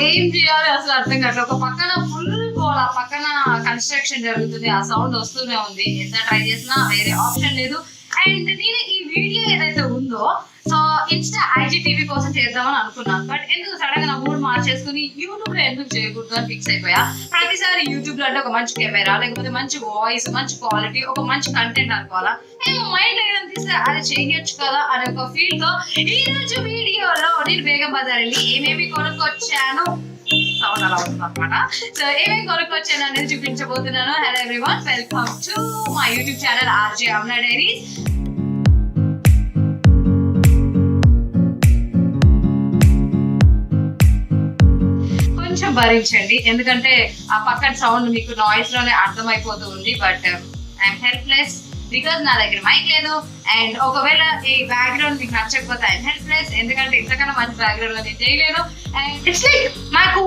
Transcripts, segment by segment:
ఏం చేయాలి అసలు అర్థం కావట్లేదు. ఒక పక్కన ఫుల్ గోల, పక్కన కన్స్ట్రక్షన్ జరుగుతుంది, ఆ సౌండ్ వస్తూనే ఉంది. ఎంత ట్రై చేసినా వేరే ఆప్షన్ లేదు. అండ్ నేను ఈ వీడియో ఏదైతే ఉందో సో ఇన్స్టా ఐజీటీవీ కోసం చేద్దామని అనుకున్నాను. బట్ ఎందుకు సడన్ గా నా మూడ్ మార్చేసుకుని యూట్యూబ్ లో ఎందుకు చేయకూడదు అని ఫిక్స్ అయిపోయా. ప్రతిసారి యూట్యూబ్ లో అంటే ఒక మంచి కెమెరా, లేకపోతే మంచి వాయిస్, మంచి క్వాలిటీ, ఒక మంచి కంటెంట్ అనుకోవాలా. నేను మైండ్ ఏదనిపిస్తే అది చేయొచ్చు కదా అనే ఒక ఫీల్ తో ఈ రోజు వీడియోలో నేను బేగం బజార్ వెళ్ళి ఏమేమి కొనుక్కొచ్చాను, సౌండ్ అలా అవుతుంది అనమాట. సో ఏమేమి కొనుక్కొచ్చాను అనేది చూపించబోతున్నాను. Hello everyone, welcome to my YouTube channel RJ Amna diaries. కొంచెం భరించండి, ఎందుకంటే ఆ పక్కన సౌండ్ మీకు నాయిస్ లోనే అర్థమైపోతూ ఉంది. బట్ ఐఎమ్ హెల్ప్లెస్ బికాజ్ నా దగ్గర మైక్ లేదు. అండ్ ఒకవేళ ఈ బ్యాక్గ్రౌండ్ మీకు నచ్చకపోతే ఐఎమ్ హెల్ప్లెస్, ఎందుకంటే ఇంతకన్నా మంచి బ్యాక్గ్రౌండ్ లో నేను చేయలేను. అండ్ ఇట్స్ లైక్ నాకు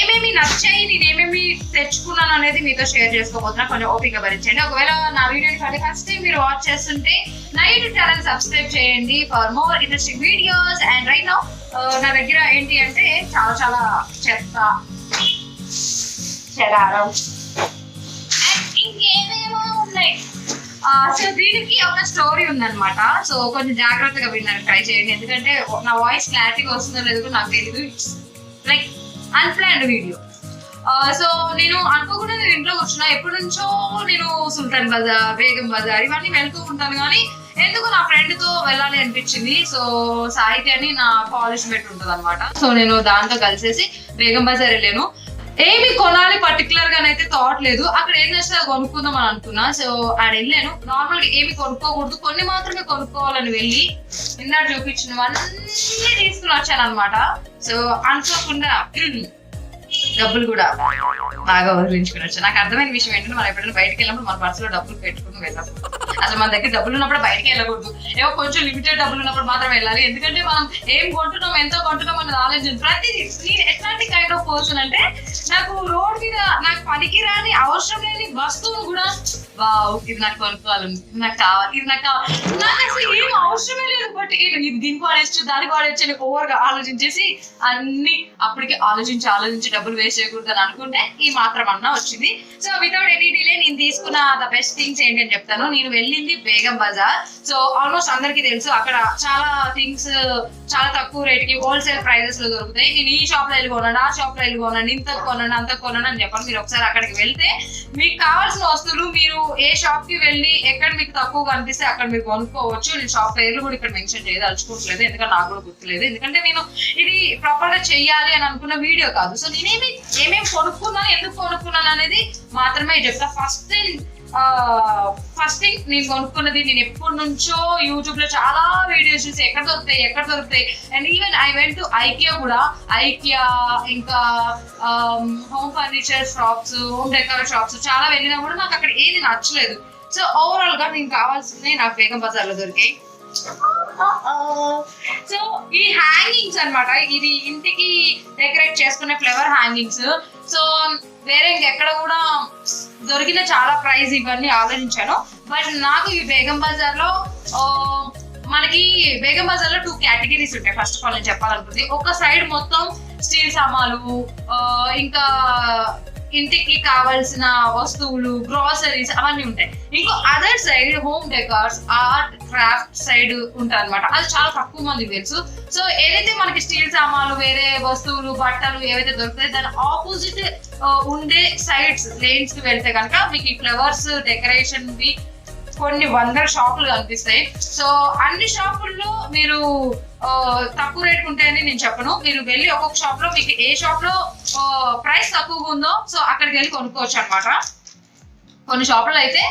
ఏమేమి నచ్చాయి, నేను ఏమేమి తెచ్చుకున్నాను అనేది మీతో షేర్ చేసుకోబోతున్నా. కొంచెం ఓపిక భరించండి. ఒకవేళ నా వీడియోని ఫస్ట్ టైం మీరు వాచ్ చేస్తుంటే నా యూట్యూబ్ ఛానల్ సబ్స్క్రైబ్ చేయండి for more interesting videos. And right now నా దగ్గర ఏంటి అంటే చాలా చాలా చెత్త, చెదారం అండ్ ఇంకేమేమో ఉన్నాయి. సో దీనికి ఒక స్టోరీ ఉందన్నమాట. సో కొంచెం జాగ్రత్తగా వినడానికి ట్రై చేయండి, ఎందుకంటే నా వాయిస్ క్లారిటీగా వస్తుందో లేదో నాకు తెలియదు. It's like unplanned video. So నేను అనుకోకుండా నేను ఇంట్లో కూర్చున్నా. ఎప్పటి నుంచో నేను సుల్తాన్ బజార్, బేగం బజార్ ఇవన్నీ వెళ్తూ ఉంటాను, కానీ ఎందుకు నా ఫ్రెండ్ తో వెళ్ళాలి అనిపించింది. సో సాహిత్య అని నా కాలేజ్ మెట్ ఉంటుంది అనమాట. సో నేను దాంతో కలిసేసి బేగం బజార్ వెళ్ళాను. ఏమి కొనాలి పర్టికులర్ గా అయితే థాట్ లేదు. అక్కడ ఏం చేస్తే కొనుక్కుందాం అని అనుకున్నా. సో ఆడ వెళ్ళాను. నార్మల్ గా ఏమి కొనుక్కోకూడదు, కొన్ని మాత్రమే కొనుక్కోవాలని వెళ్ళి ఇందాక చూపించినవన్నీ తీసుకుని వచ్చాను అనమాట. సో అనుకోకుండా డబ్బులు కూడా బాగా వదిలించుకుని వచ్చాను. నాకు అర్థమైన విషయం ఏంటంటే, మనం ఎప్పుడైనా బయటకు వెళ్ళినప్పుడు మన పర్సులో డబ్బులు పెట్టుకుని వెళ్ళాలి. అసలు మన దగ్గర డబ్బులు ఉన్నప్పుడు బయటకి వెళ్ళకూడదు. ఏవో కొంచెం లిమిటెడ్ డబ్బులు ఉన్నప్పుడు మాత్రం వెళ్ళాలి. ఎందుకంటే మనం ఏం కొంటున్నాం, ఎంతో కొంటున్నాం అన్నది ఆలోచించు. ప్రతిదీ నేను ఎట్లాంటి కైండ్ ఆఫ్ పర్సన్ అంటే, నాకు రోడ్ మీద నాకు పనికి రాని అవసరం లేని వస్తువులు కూడా ఇది నాకు కొనుక్కోవాలి, నాకు కావాలి, ఇది నాకు కావాలి, నాకు అసలు ఏం అవసరమే లేదు. బట్ ఇది దీనికి వాడేచ్చు, దానికి వాడేచ్చు అని ఓవర్ గా ఆలోచించేసి అన్ని అప్పటికి ఆలోచించి డబ్బులు వేస్ట్ చేయకూడదు అని అనుకుంటే ఈ మాత్రం అన్నా వచ్చింది. సో వితౌట్ ఎనీ డిలే నేను తీసుకున్న ద బెస్ట్ థింగ్స్ ఏంటి అని చెప్తాను. నేను వెళ్ళింది బేగం బజార్. సో ఆల్మోస్ట్ అందరికి తెలుసు, అక్కడ చాలా థింగ్స్ చాలా తక్కువ రేట్ కి హోల్సేల్ ప్రైజెస్ లో దొరుకుతాయి. నేను ఈ షాప్ లో వెళ్ళి కొనండి, ఆ షాప్ లో వెళ్ళి కొనండి, ఇంత కొనండి, అంత కొనండి అని చెప్పాను. మీరు ఒకసారి అక్కడికి వెళ్తే మీకు కావాల్సిన వస్తువులు మీరు ఏ షాప్ కి వెళ్ళి ఎక్కడ మీకు తక్కువగా అనిపిస్తే అక్కడ మీరు కొనుక్కోవచ్చు. నేను షాప్ పేర్లు కూడా ఇక్కడ మెన్షన్ చేయదలుచుకోవట్లేదు, ఎందుకంటే నాకు కూడా గుర్తులేదు. ఎందుకంటే నేను ఇది ప్రాపర్ గా చెయ్యాలి అని అనుకున్న వీడియో కాదు. సో నేనేమి ఏమేమి కొనుక్కున్నాను, ఎందుకు కొనుక్కున్నాను అనేది మాత్రమే చెప్తా. ఫస్ట్ థింగ్ నేను కొనుక్కున్నది, నేను ఎప్పటి నుంచో యూట్యూబ్ లో చాలా వీడియోస్ చూసి ఎక్కడ దొరుకుతాయి. And even I went to IKEA కూడా. ఐకియా ఇంకా home furniture shops, home decor shops చాలా వెళ్ళినా కూడా నాకు అక్కడ ఏది నచ్చలేదు. సో ఓవరాల్ గా నేను కావాల్సింది నాకు బేగం బజార్ లో దొరికాయి. సో ఈ హ్యాంగింగ్స్ అనమాట, ఇది ఇంటికి డెకరేట్ చేసుకునే ఫ్లవర్ హ్యాంగింగ్స్. సో వేరే ఇంకెక్కడ కూడా దొరికిన చాలా ప్రైస్ ఇవన్నీ ఆలోచించాను. బట్ నాకు ఈ బేగం బజార్ లో మనకి బేగం బజార్ లో 2 కేటగిరీస్ ఉంటాయి. ఫస్ట్ ఆఫ్ ఆల్ నేను చెప్పాలనుకుంది, ఒక సైడ్ మొత్తం స్టీల్ సామాన్లు, ఇంకా ఇంటికి కావాల్సిన వస్తువులు, గ్రోసరీస్ అవన్నీ ఉంటాయి. ఇంకో other side home decors, art craft side ఉంటాయి అనమాట. అది చాలా తక్కువ మందికి తెలుసు. సో ఏదైతే మనకి స్టీల్ సామాన్లు, వేరే వస్తువులు, బట్టలు ఏవైతే దొరుకుతాయి దాని ఆపోజిట్ ఉండే సైడ్స్ లేన్స్ కి వెళ్తే కనుక మీకు ఈ ఫ్లవర్స్ డెకరేషన్ వి కొన్ని వందల షాపులు కనిపిస్తాయి. సో అన్ని షాపుల్లో మీరు తక్కువ రేట్ ఉంటాయని నేను చెప్పను. మీరు వెళ్ళి ఒక్కొక్క షాప్ లో మీకు ఏ షాప్ లో ప్రైస్ తక్కువగా ఉందో సో అక్కడికి వెళ్ళి కొనుక్కోవచ్చు అనమాట. కొన్ని షాపుల్లో అయితే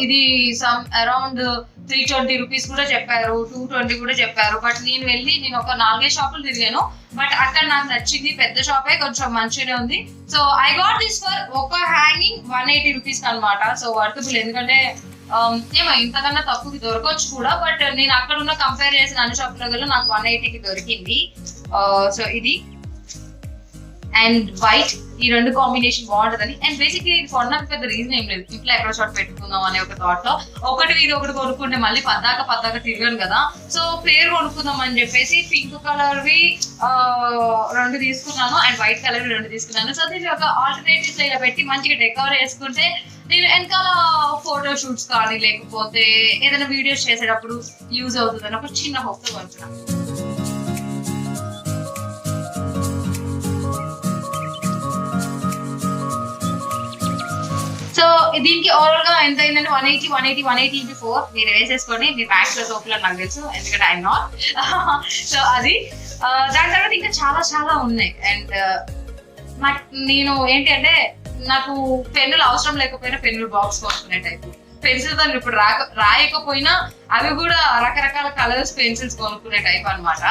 ఇది సమ్ అరౌండ్ 320 రూపీస్ కూడా చెప్పారు, 220 కూడా చెప్పారు. బట్ నేను ఒక 4-5 షాపులు తిరిగాను. బట్ అక్కడ నాకు నచ్చింది పెద్ద షాపే, కొంచెం మంచిగానే ఉంది. So I got this for ఒక హ్యాంగింగ్ 180 రూపీస్ అనమాట. సో వర్తబుల్, ఎందుకంటే ఏమో ఇంతకన్నా తక్కువకి దొరకవచ్చు కూడా, బట్ నేను అక్కడ ఉన్న కంపేర్ చేసిన అన్ని షాపులలో నాకు 180కి దొరికింది. సో ఇది అండ్ వైట్, ఈ రెండు కాంబినేషన్ బాగుంటుందని. అండ్ బేసిక్లీ ఇది కొనడానికి పెద్ద రీజన్ ఏం లేదు, ఇంట్లో ఎక్కడ షాట్ పెట్టుకుందాం అనే ఒక థాట్ లో ఒకటి ఇది ఒకటి కొనుక్కుంటే మళ్ళీ పద్దాక తిరగను కదా, సో పేరు కొనుక్కుందాం అని చెప్పేసి పింక్ కలర్వి 2 తీసుకున్నాను అండ్ వైట్ కలర్ 2 తీసుకున్నాను. సో దీన్ని ఒక ఆల్టర్నేటివ్స్ ఇలా పెట్టి మంచిగా డెకరేట్ చేసుకుంటే నేను వెనకాల ఫోటో షూట్స్ కానీ లేకపోతే ఏదైనా వీడియోస్ చేసేటప్పుడు యూజ్ అవుతుందని ఒక చిన్న హోప్ తో కొనుక్కున్నాను. సో దీనికి ఓవరాల్ గా ఎంత అయిందంటే 180 into 4 మీరు వేసేసుకొని మీ బ్యాగ్స్ లో తోపులో నాకు తెలుసు, ఎందుకంటే ఐఎమ్ నాట్. సో అది దాని తర్వాత ఇంకా చాలా ఉన్నాయి. అండ్ నేను ఏంటి అంటే నాకు పెన్నులు అవసరం లేకపోయినా పెన్నులు బాక్స్ కొనుక్కునే టైప్, పెన్సిల్ తో ఇప్పుడు రాయకపోయినా అవి కూడా రకరకాల కలర్స్ పెన్సిల్స్ కొనుక్కునే టైప్ అనమాట.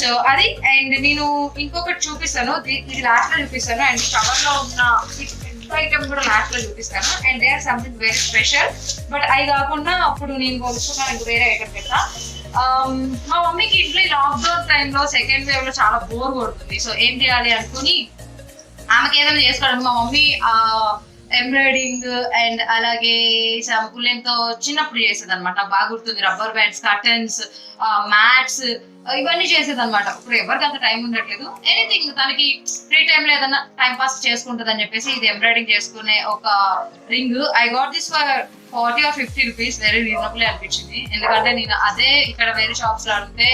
సో అది. అండ్ నేను ఇంకొకటి చూపిస్తాను, ఇది లాస్ట్ లో చూపిస్తాను. అండ్ కవర్ లో ఉన్న ఐటమ్ కూడా లాస్ట్ లో చూపిస్తాను. And they or something very special. But అవి కాకుండా అప్పుడు నేను కొనుక్కున్నాను ఇంక వేరే ఐటమ్ పెడతా. మా మమ్మీకి ఇంట్లో లాక్డౌన్ టైంలో సెకండ్ వేవ్ లో చాలా బోర్ కొడుతుంది. సో ఏం చేయాలి అనుకుని ఆమెకి ఏదైనా చేసుకోవడానికి మా మమ్మీ ఎంబ్రాయిడింగ్ అండ్ అలాగే ఉల్లెన్తో చిన్నప్పుడు చేసేది అనమాట. బాగా గుర్తుంది. రబ్బర్ బ్యాండ్స్, కర్టన్స్, మ్యాట్స్ ఇవన్నీ చేసేది అనమాట. ఇప్పుడు ఎవరికి అంత టైం ఉండట్లేదు. ఎనీథింగ్ తనకి ఫ్రీ టైం లో ఏదైనా టైం పాస్ చేసుకుంటుంది అని చెప్పేసి ఇది ఎంబ్రాయిడింగ్ చేసుకునే ఒక ring. I got this for 40 or 50 rupees. Very reasonable అనిపించింది. ఎందుకంటే నేను అదే ఇక్కడ వేరే షాప్స్ లో అడిగితే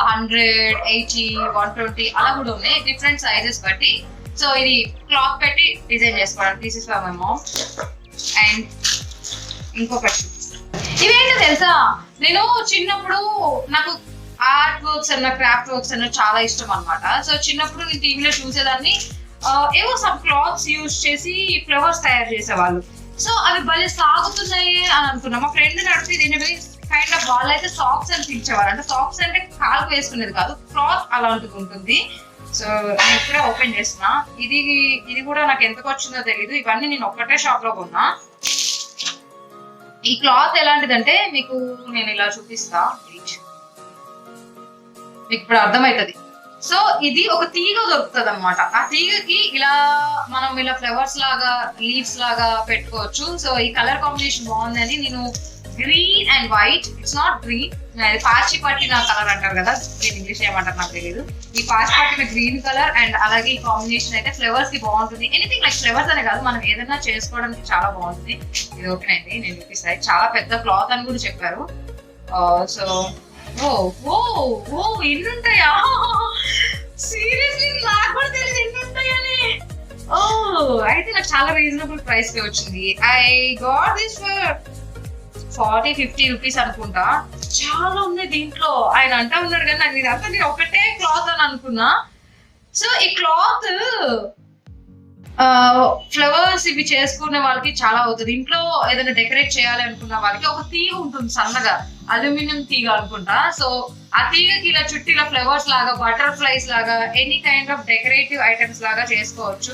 100, 80, 120 అలా కూడా ఉన్నాయి, డిఫరెంట్ సైజెస్ బట్టి. సో ఇది క్లాత్ పెట్టి డిజైన్ చేసుకోవడానికి. This is for my mom. And ఇంకొకటి ఇవేంటో తెలుసా, నేను చిన్నప్పుడు నాకు ఆర్ట్ వర్క్స్ అన్న క్రాఫ్ట్ వర్క్స్ అన్న చాలా ఇష్టం అనమాట. సో చిన్నప్పుడు నేను టీవీలో చూసేదాన్ని, ఏవో సమ్ క్లాత్స్ యూజ్ చేసి ఫ్లవర్స్ తయారు చేసేవాళ్ళు. సో అవి భలే సాగుతున్నాయి అని అనుకున్నా. మా ఫ్రెండ్ నడిపి దీని కైండ్ ఆఫ్ వాళ్ళైతే సాక్స్ అని పిలిచేవారు. అంటే సాక్స్ అంటే కాలు వేసుకునేది కాదు, క్లాత్ అలాంటిది ఉంటుంది. సో నేను ఇప్పుడే ఓపెన్ చేస్తున్నా. ఇది కూడా నాకు ఎంతకు వచ్చిందో తెలీదు. ఇవన్నీ నేను ఒక్కటే షాప్ లో కొన్నా. ఈ క్లాత్ ఎలాంటిదంటే మీకు నేను ఇలా చూపిస్తా, మీకు ఇప్పుడు అర్థమవుతుంది. సో ఇది ఒక తీగ దొరుకుతుంది అనమాట. ఆ తీగకి ఇలా మనం ఇలా ఫ్లవర్స్ లాగా, లీవ్స్ లాగా పెట్టుకోవచ్చు. సో ఈ కలర్ కాంబినేషన్ బాగుందని నేను green and white, it's not green, పాచి పట్టిన కలర్ అంటారు కదా, దీని ఇంగ్లీష్ ఏమంటారు నాకు తెలియదు. ఈ పాచి పట్టిన గ్రీన్ కలర్ అండ్ అలాగే ఈ కాంబినేషన్ అయితే ఫ్లవర్స్ కి బాగుంటుంది. ఎనీథింగ్ లైక్ ఫ్లవర్స్ అనే కాదు, మనం ఏదైనా చేసుకోవడానికి చాలా బాగుంటుంది. ఇది ఓకే అండి, నేను చూపిస్తాయి. చాలా పెద్ద క్లాత్ అని కూడా చెప్పారు. సో ఎన్ని ఉంటాయా, సీరియస్లీ నాకు కూడా తెలియదు ఎన్ని ఉంటాయని. అయితే నాకు చాలా రీజనబుల్ ప్రైస్ కి వచ్చింది. I got this for 40-50 rupees అనుకుంటా. చాలా ఉన్నాయి దీంట్లో. ఆయన అంటా ఉన్నాడు కానీ నాకు ఇదంతా నేను ఒకటే క్లాత్ అని అనుకున్నా. సో ఈ క్లాత్ ఫ్లవర్స్ ఇవి చేసుకునే వాళ్ళకి చాలా అవుతుంది. ఇంట్లో ఏదైనా డెకరేట్ చేయాలి అనుకున్న వాళ్ళకి ఒక తీగ ఉంటుంది సన్నగా, అల్యూమినియం తీగ అనుకుంటా. సో ఆ తీగకి ఇలా చుట్టిలా ఫ్లవర్స్ లాగా, బటర్ఫ్లైస్ లాగా, any kind of decorative items లాగా చేసుకోవచ్చు.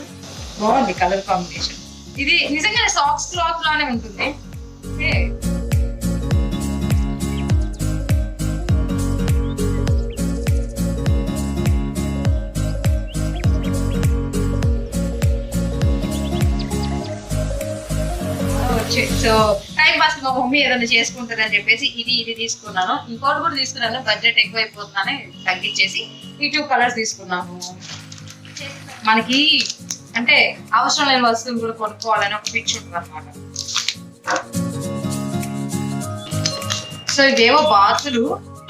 బాగుంది కలర్ కాంబినేషన్. ఇది నిజంగా సాక్స్ క్లాత్ లానే ఉంటుంది. సో టైం పాస్ మా మమ్మీ ఏదైనా చేసుకుంటుంది అని చెప్పేసి ఇది తీసుకున్నాను. ఇంకోటి కూడా తీసుకున్నాను, బడ్జెట్ ఎక్కువ అయిపోతుందని తగ్గించేసి ఈ 2 కలర్స్ తీసుకున్నాము. మనకి అంటే అవసరం లేని వస్తువులు కూడా కొనుక్కోవాలని ఒక పిచ్చి ఉంటుంది అనమాట. సో ఇవేవో బాతులు,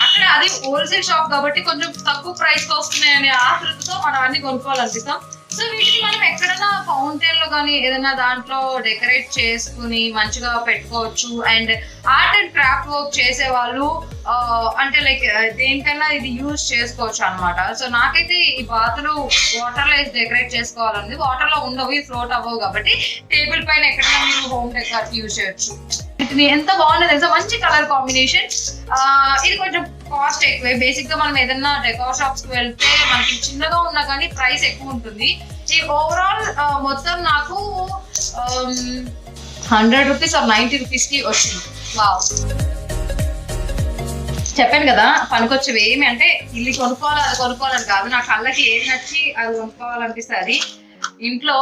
అక్కడ అది హోల్సేల్ షాప్ కాబట్టి కొంచెం తక్కువ ప్రైస్ కి వస్తున్నాయనే ఆతృతతో మనం అన్ని కొనుక్కోవాలనిపిస్తాం. సో వీటిని మనం ఎక్కడైనా ఫౌంటైన్ లో కానీ ఏదైనా దాంట్లో డెకరేట్ చేసుకుని మంచిగా పెట్టుకోవచ్చు. And art and craft work చేసే వాళ్ళు అంటే లైక్ దేనికైనా ఇది యూజ్ చేసుకోవచ్చు అనమాట. సో నాకైతే ఈ బాతులు వాటర్ లో వేసి డెకరేట్ చేసుకోవాలండి. వాటర్ లో ఉండవు, ఫ్లోట్ అవ్వవు కాబట్టి టేబుల్ పైన ఎక్కడైనా మీరు హోమ్ డెకర్ యూజ్ చేయొచ్చు. ఎంత బాగుంది తెలుసా, మంచి కలర్ కాంబినేషన్. ఇది కొంచెం కాస్ట్ ఎక్కువే. బేసిక్ గా మనం ఏదైనా డెకోర్ షాప్స్ కి వెళ్తే మనకి చిన్నగా ఉన్నా కానీ ప్రైస్ ఎక్కువ ఉంటుంది. ఈ ఓవరాల్ మొత్తం నాకు 100 రూపీస్ or 90 రూపీస్ కి వచ్చింది. వావ్, చెప్పాను కదా పనికొచ్చేవి ఏమి అంటే ఇల్లు కొనుక్కోవాలి అది కొనుక్కోవాలని కాదు, నా కళ్ళకి ఏది నచ్చి అది కొనుక్కోవాలనిపిస్తుంది. ఇంట్లో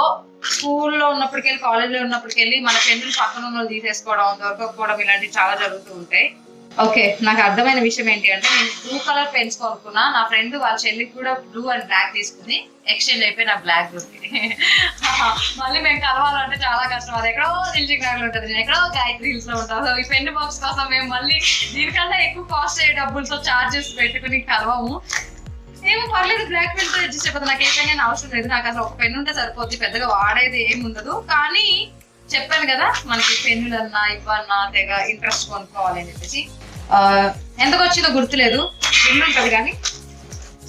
స్కూల్లో ఉన్నప్పటికెళ్ళి కాలేజ్లో ఉన్నప్పటికెళ్ళి మన పెన్నులు పక్కన ఉన్న తీసేసుకోవడం, దొరకకపోవడం ఇలాంటివి చాలా జరుగుతూ ఉంటాయి. ఓకే, నాకు అర్థమైన విషయం ఏంటి అంటే నేను బ్లూ కలర్ పెన్స్ కొనుక్కున్నా, నా ఫ్రెండ్ వాళ్ళ చెల్లికి కూడా బ్లూ అండ్ బ్లాక్ తీసుకుని ఎక్స్చేంజ్ అయిపోయి నా బ్లాక్ దొరికింది. మళ్ళీ మేము కలవాలంటే చాలా కష్టం, అది ఎక్కడో దిల్జీ నగర్లో ఉంటుంది, నేను ఎక్కడో గాయత్రి హిల్స్ లో ఉంటాను. సో ఈ పెన్ బాక్స్ కోసం మేము మళ్ళీ దీనికన్నా ఎక్కువ కాస్ట్ అయ్యే డబ్బులతో చార్జెస్ పెట్టుకుని కలవము. ఏమో పర్లేదు, బ్లాక్ పెన్ తో అడ్జస్ట్ అయిపోతుంది, నాకు ఏ పెన్ అవసరం లేదు, నాకు అసలు ఒక పెన్ ఉంటే సరిపోద్ది, పెద్దగా వాడేది ఏమి ఉండదు. కానీ చెప్పాను కదా మనకి పెన్నులన్నా ఇవ్వన్నా తెగ ఇంట్రెస్ట్ కొనుక్కోవాలి అని చెప్పేసి. ఎంతకు వచ్చిందో గుర్తులేదు, పెన్ను ఉంటుంది కానీ.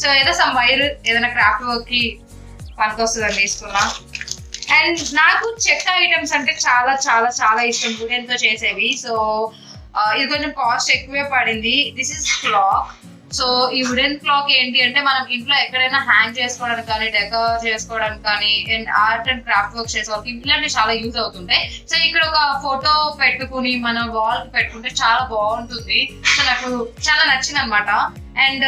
సో ఏదో సమ్ వైర్ ఏదైనా క్రాఫ్ట్ వర్క్ కి పనికొస్తుందని తీసుకున్నా. అండ్ నాకు చెక్క ఐటమ్స్ అంటే చాలా చాలా చాలా ఇష్టం, వుడెన్ తో చేసేవి. సో ఇది కొంచెం కాస్ట్ ఎక్కువే పడింది. This is clock. సో ఈ వుడెన్ క్లాక్ ఏంటి అంటే మనం ఇంట్లో ఎక్కడైనా హ్యాంగ్ చేసుకోవడానికి కానీ, డెకర్ చేసుకోవడానికి కానీ, and art and craft work చేసేవాళ్ళకి ఇలాంటివి చాలా యూజ్ అవుతుంటాయి. సో ఇక్కడ ఒక ఫోటో పెట్టుకుని మన వాల్ కి పెట్టుకుంటే చాలా బాగుంటుంది. సో నాకు చాలా నచ్చింది అనమాట. అండ్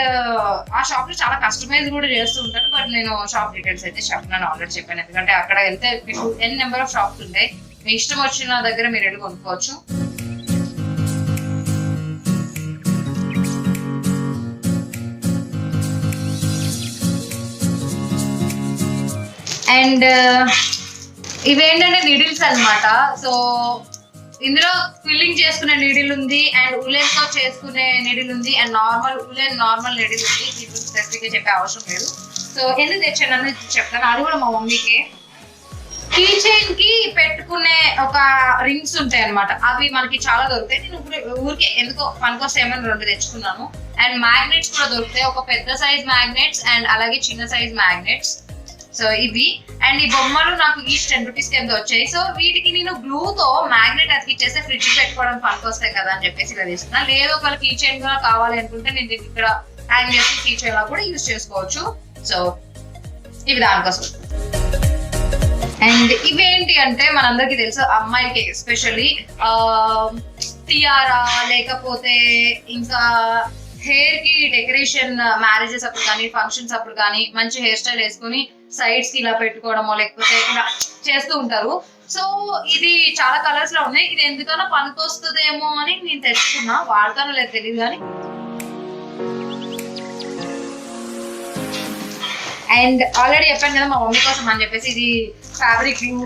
ఆ షాప్ లో చాలా కస్టమైజ్ కూడా చేస్తూ ఉంటారు, బట్ నేను షాప్ డీటెయిల్స్ అయితే చెప్పినాను, ఆల్రెడీ చెప్పాను. ఎందుకంటే అక్కడ వెళ్తే మీకు ఎన్ నెంబర్ ఆఫ్ షాప్స్ ఉంటాయి, మీ ఇష్టం వచ్చిన దగ్గర మీరు వెళ్ళి కొనుక్కోవచ్చు. అండ్ ఇవేంటంటే నీడిల్స్ అనమాట. సో ఇందులో ఫిల్లింగ్ చేసుకునే నీడిల్ ఉంది, అండ్ ఉలెన్ తో చేసుకునే నీడిల్ ఉంది, అండ్ నార్మల్ నీడిల్ ఉంది. దీని స్పెసిఫిక్ గా చెప్పే అవసరం లేదు. సో ఎందుకు తెచ్చాను అని చెప్తాను, అది కూడా మా మమ్మీకి. కీ చైన్ కి పెట్టుకునే ఒక రింగ్స్ ఉంటాయి అనమాట, అవి మనకి చాలా దొరుకుతాయి. నేను ఊరికే ఎందుకో పనికొస్తాయేమని 2 తెచ్చుకున్నాను. అండ్ మ్యాగ్నెట్స్ కూడా దొరుకుతాయి, ఒక పెద్ద సైజ్ మ్యాగ్నెట్స్ అండ్ అలాగే చిన్న సైజ్ మ్యాగ్నెట్స్. సో ఇవి అండ్ ఈ బొమ్మలు నాకు ఈచ్ 10 రూపీస్ కింద వచ్చాయి. సో వీటికి నేను గ్లూ తో మ్యాగ్నెట్ అతికిచ్చేస్తే ఫ్రిడ్జ్ పెట్టుకోవడం పనికొస్తాయి కదా అని చెప్పేసి ఇలా తీసుకున్నా. లేదు ఒకవేళ కీ చైన్ గా కావాలి అనుకుంటే నేను దీన్ని ఇక్కడ హ్యాంగ్ చేసి కీ చైన్ లా కూడా యూజ్ చేసుకోవచ్చు. సో ఇవి దానికోసం. అండ్ ఇవేంటి అంటే మనందరికి తెలుసు, అమ్మాయికి ఎస్పెషల్లీ టియారా లేకపోతే ఇంకా హెయిర్ కి డెకరేషన్, మ్యారేజెస్ అప్పుడు కానీ ఫంక్షన్స్ అప్పుడు కానీ మంచి హెయిర్ స్టైల్ వేసుకుని సైడ్స్ కి ఇలా పెట్టుకోవడమో లేకపోతే ఇలా చేస్తూ ఉంటారు. సో ఇది చాలా కలర్స్ లో ఉన్నాయి. ఇది ఎందుకన్నా పనికొస్తుందేమో అని నేను తెచ్చుకున్నా, వాడతానో లేదు తెలియదు కానీ. అండ్ ఆల్రెడీ చెప్పాను కదా మా మమ్మీ కోసం అని చెప్పేసి ఇది ఫ్యాబ్రిక్ గ్లూ.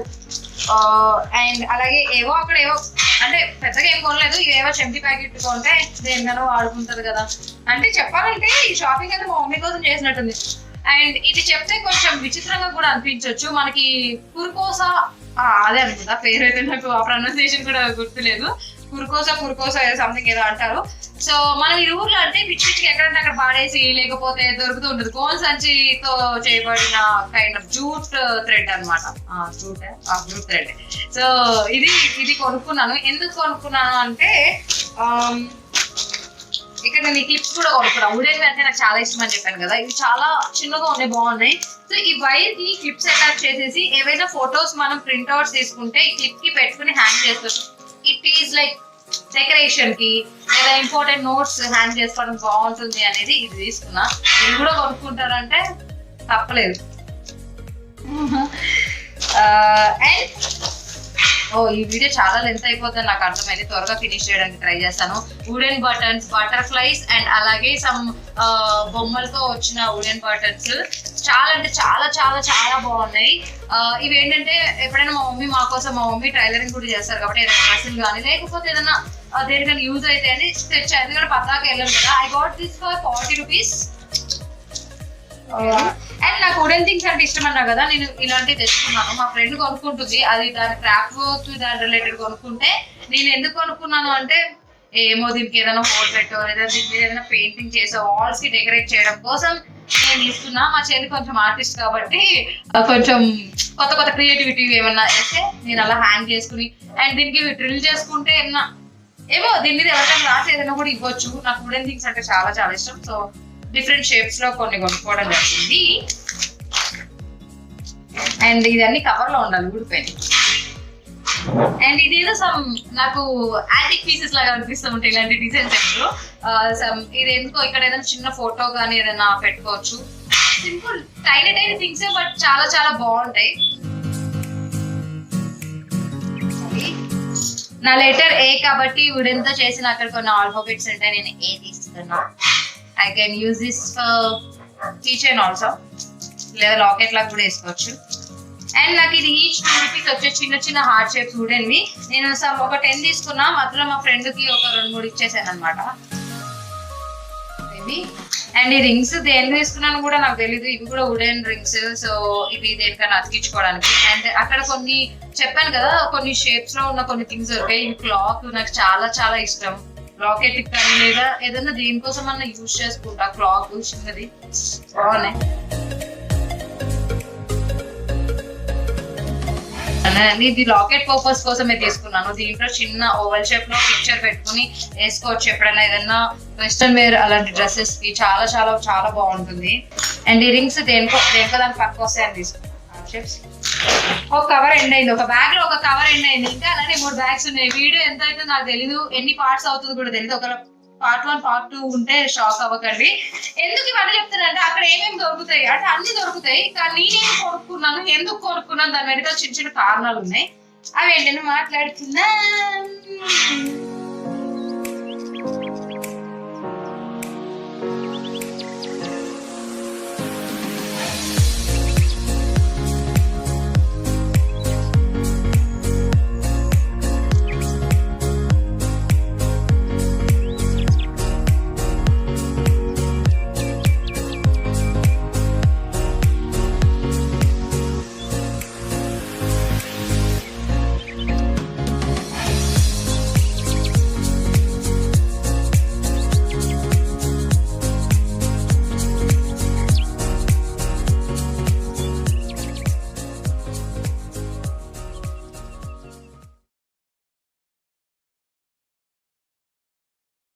అండ్ అలాగే ఏవో అక్కడ ఏవో అంటే పెద్దగా ఏం కొనలేదు, ఇవేవో చెంపి ప్యాకెట్ కొంటే దేనికనో వాడుకుంటది కదా. అంటే చెప్పాలంటే ఈ షాపింగ్ అయితే మా మమ్మీ కోసం చేసినట్టుంది. అండ్ ఇది చెప్తే కొంచెం విచిత్రంగా కూడా అనిపించవచ్చు, మనకి కుర్కోసా అదే అనుకుంటా పేరు, అయితే నాకు ఆ ప్రొనౌన్సియేషన్ కూడా గుర్తులేదు. కుర్కోసా సంథింగ్ ఏదో అంటారు. సో మనం ఈ ఊర్లో అంటే పిచ్చి పిచ్చికి ఎక్కడంటే అక్కడ పాడేసి లేకపోతే దొరుకుతూ ఉంటుంది. కోన్ సంచితో చేయబడిన కైండ్ ఆఫ్ జూట్ థ్రెడ్ అనమాట, జూట్ థ్రెడ్. సో ఇది కొనుక్కున్నాను. ఎందుకు కొనుక్కున్నాను అంటే ఇక్కడ నేను ఈ క్లిప్స్ కూడా కొనుక్కున్నాను. వుడెన్ అంటే నాకు చాలా ఇష్టం అని చెప్పాను కదా, ఇవి చాలా చిన్నగా ఉన్నాయి, బాగున్నాయి. సో ఈ వైర్ కి క్లిప్స్ అటాచ్ చేసేసి ఏవైనా ఫొటోస్ మనం ప్రింట్అవుట్స్ తీసుకుంటే ఈ క్లిప్ కి పెట్టుకుని హ్యాంగ్ చేసుకోవచ్చు. ఇట్ ఈస్ లైక్ డెకరేషన్ కి లేదా ఇంపార్టెంట్ నోట్స్ హ్యాంగ్ చేసుకోవడం బాగుంటుంది అనేది ఇది తీసుకున్నా. ఇది కూడా కొనుక్కుంటారంటే తప్పలేదు. అండ్ ఈ వీడియో చాలా లెంత్ అయిపోతుంది నాకు అర్థమైంది, త్వరగా ఫినిష్ చేయడానికి ట్రై చేస్తాను. వుడెన్ బటన్స్, బటర్ఫ్లైస్ అండ్ అలాగే సమ్ బొమ్మలతో వచ్చిన వుడెన్ బటన్స్ చాలా అంటే చాలా చాలా చాలా బాగున్నాయి. ఇవి ఏంటంటే ఎప్పుడైనా మా మమ్మీ టైలరింగ్ కూడా చేస్తారు కాబట్టి ఏదైనా డ్రెస్సులు కానీ లేకపోతే ఏదైనా దేనికైనా యూజ్ అయితే అని తెచ్చాను. ఎందుకంటే పద్దాకి వెళ్ళాను కదా. I got this for 40 rupees. And నాకు వుడెన్ థింగ్స్ అంటే ఇష్టం అన్నా కదా, నేను ఇలాంటివి తెచ్చుకున్నాను. మా ఫ్రెండ్ కొనుక్కుంటుంది, అది దాని క్రాఫ్ట్ వర్క్ దాని రిలేటెడ్ కొనుక్కుంటే నేను ఎందుకు కొనుక్కున్నాను అంటే ఏమో దీనికి ఏదైనా పోర్ట్రెట్ లేదా దీని మీద ఏదైనా పెయింటింగ్ చేసే వాల్స్ కి డెకరేట్ చేయడం కోసం నేను తీసుకున్నా. మా చెల్లి కొంచెం ఆర్టిస్ట్ కాబట్టి కొంచెం కొత్త క్రియేటివిటీ ఏమన్నా వేస్తే నేను అలా హ్యాంగ్ చేసుకుని అండ్ దీనికి డ్రిల్ చేసుకుంటే ఏమో దీని మీద ఎవరికైనా రాసి ఏదైనా కూడా ఇవ్వచ్చు. నాకు వుడెన్ థింగ్స్ అంటే చాలా చాలా ఇష్టం. సో డిఫరెంట్ షేప్స్ లో కొన్ని కొనుక్కోవడం జరిగింది. అండ్ ఇదన్నీ కవర్ లో ఉండాలి, ఊడిపోయింది. అండ్ ఇదేదో సమ్ నాకు యాంటిక్ పీసెస్ లాగా అనిపిస్తూ ఉంటాయి ఇలాంటి డిజైన్స్ ఎప్పుడు. ఇది ఎందుకో ఇక్కడ ఏదైనా చిన్న ఫోటో కానీ ఏదైనా పెట్టుకోవచ్చు. Simple tiny tiny things but చాలా చాలా బాగుంటాయి. నా లెటర్ ఏ కాబట్టి వుడెన్ తో చేసిన అక్కడ కొన్ని ఆల్ఫాబెట్స్ ఉంటాయి. నేను ఏ తీసుకున్నా. I can use this key chain also, లేదా లాకెట్ లాగా కూడా వేసుకోవచ్చు. అండ్ నాకు ఇది ఈచ్ 2 రూపీస్ వచ్చే చిన్న చిన్న హార్ట్ షేప్స్ వుడెన్వి. నేను ఒక 10 తీసుకున్నా, మధ్యలో మా ఫ్రెండ్ కి ఒక 2-3 ఇచ్చేసాను అనమాట. అండ్ ఈ రింగ్స్ దేని తీసుకున్నాను కూడా నాకు తెలీదు. ఇవి కూడా వుడెన్ రింగ్స్. సో ఇవి దేనికన్నా అతికించుకోవడానికి. అండ్ అక్కడ కొన్ని చెప్పాను కదా, కొన్ని షేప్స్ లో ఉన్న కొన్ని థింగ్స్ దొరికాయి. ఇవి క్లాత్ నాకు చాలా చాలా ఇష్టం. లాకెట్ కానీ లేదా ఏదైనా దేనికోసం అన్నా యూజ్ చేసుకుంటా. క్లాత్ చిన్నది బాగున్నాయి. ఇది లాకెట్ పర్పస్ కోసమే తీసుకున్నాను. దీంట్లో చిన్న ఓవల్ షేప్ లో పిక్చర్ పెట్టుకుని వేసుకోవచ్చు ఎప్పుడైనా ఏదైనా వెస్టర్న్ వేర్ అలాంటి డ్రెస్సెస్ కి. చాలా చాలా చాలా బాగుంటుంది. అండ్ ఈ రింగ్స్ దేనికో దాని పక్క వస్తాయని తీసుకున్నాను. ఒక కవర్ ఎండ్ అయింది, ఒక బ్యాగ్ లో ఒక కవర్ ఎండ్ అయింది. ఇంకా అలానే 3 బ్యాగ్స్ ఉన్నాయి. వీడియో ఎంత అయితే నాకు తెలీదు, ఎన్ని పార్ట్స్ అవుతుందో కూడా తెలియదు. ఒక పార్ట్ 1 పార్ట్ 2 ఉంటే షాక్ అవ్వకండి. ఎందుకు ఇవన్నీ చెప్తానంటే అక్కడ ఏమేమి దొరుకుతాయి అంటే అన్ని దొరుకుతాయి, కానీ నేనేం కొనుక్కున్నాను, ఎందుకు కొనుక్కున్నాను, దాని వెనక చిన్న చిన్న కారణాలు ఉన్నాయి. అవి ఏంటంటే మాట్లాడుతున్నా.